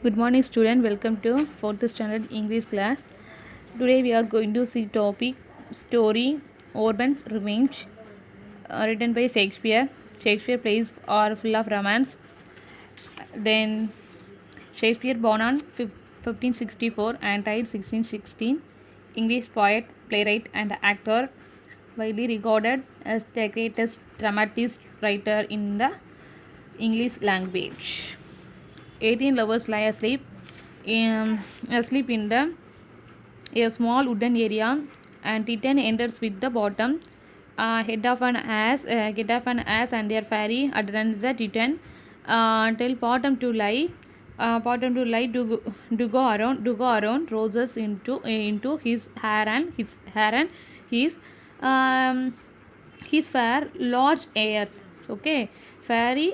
Good morning, student. Welcome to fourth standard English class. Today we are going to see topic story Orban's Revenge, written by Shakespeare. Shakespeare plays are full of romance. Then Shakespeare born on 1564 and died 1616. English poet, playwright, and actor, widely regarded as the greatest dramatist writer in the English language. 18 lovers lie asleep in a small wooden area, and Titan enters with the bottom head of an ass, and their fairy adorns the Titan. Tell bottom to lie do go around roses into his um, his fair large ears. Okay, fairy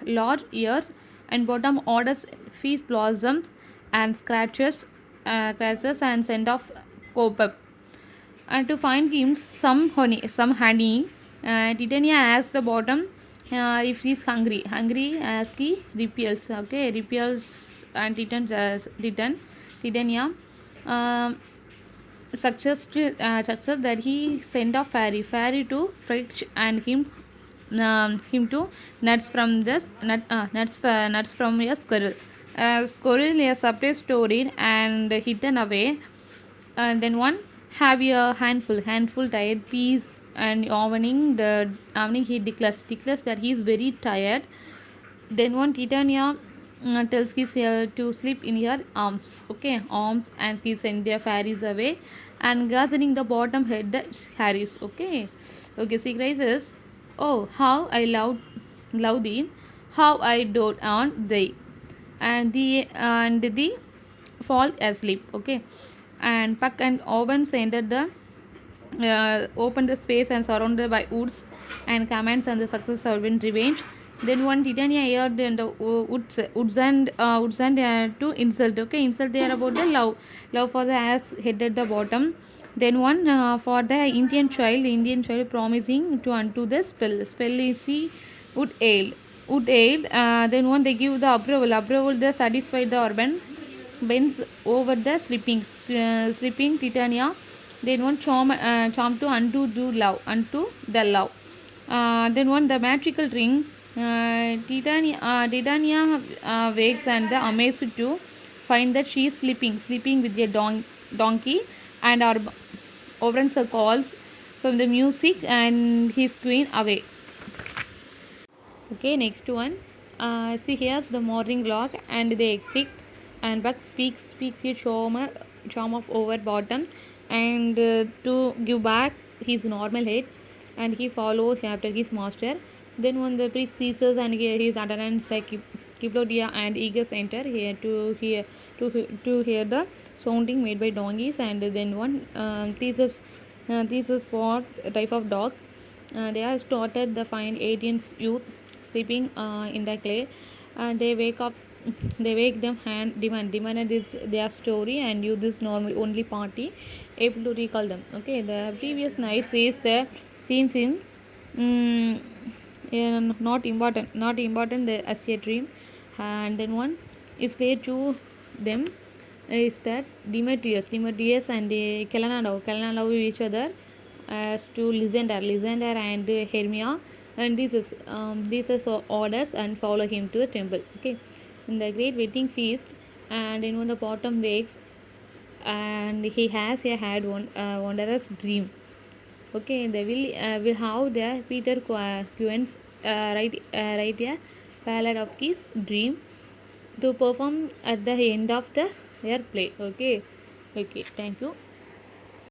large ears, and bottom orders feast blossoms and scratches and send off copper. And to find him some honey, Titania asks the bottom if he's hungry as he repels, and Titania um success that he sent a fairy to fetch and him to nuts from a squirrel. Squirrel is a separate story and hidden away. And then one have a handful tired piece, and evening he declares that he is very tired. Then one Titania tells his to sleep in her arms, and he send their fairies away, and gathering the bottom head the Harris. Okay, she cries, "Oh, how I love thee, how I dote on thee," and the fall asleep. Okay, and Puck and Owens enter the open the space and surrounded by woods and commands, and the success have been revenge. Then one Titania aired in the woods and to insult. Okay, insult there about the love for the ass head at the bottom. Then one for the Indian child promising to unto the spell is he would aid. Then one they give the approval they satisfy the urban bends over the sleeping Titania. Then one charm to unto the love. Then one the magical ring. Titania wakes and the amazed to find that she is sleeping with a donkey, and our Oberon's calls from the music and his queen away. Okay, next one. See, here's the morning clock, and they exit, and Buck speaks a charm of over bottom, and to give back his normal head, and he follows after his master. Then when the priest ceases and his attendants like Kiplodia and Eagles enter here to hear the sounding made by donkeys, and then one thesis for a type of dog. They are started the find 18 youth sleeping in the clay, and they wake them and demanded their story, and you this normal only party able to recall them. Okay, the previous night says the seems in not important as a dream. And then one is clear to them is that Demetrius and Kelana love each other as to Lysander and Hermia, and this is orders and follow him to the temple. Okay, in the great wedding feast, and in the bottom wakes, and he has a had one wondrous dream. Okay, they will have the Peter Quens write a ballad of his dream to perform at the end of their play. Okay, thank you.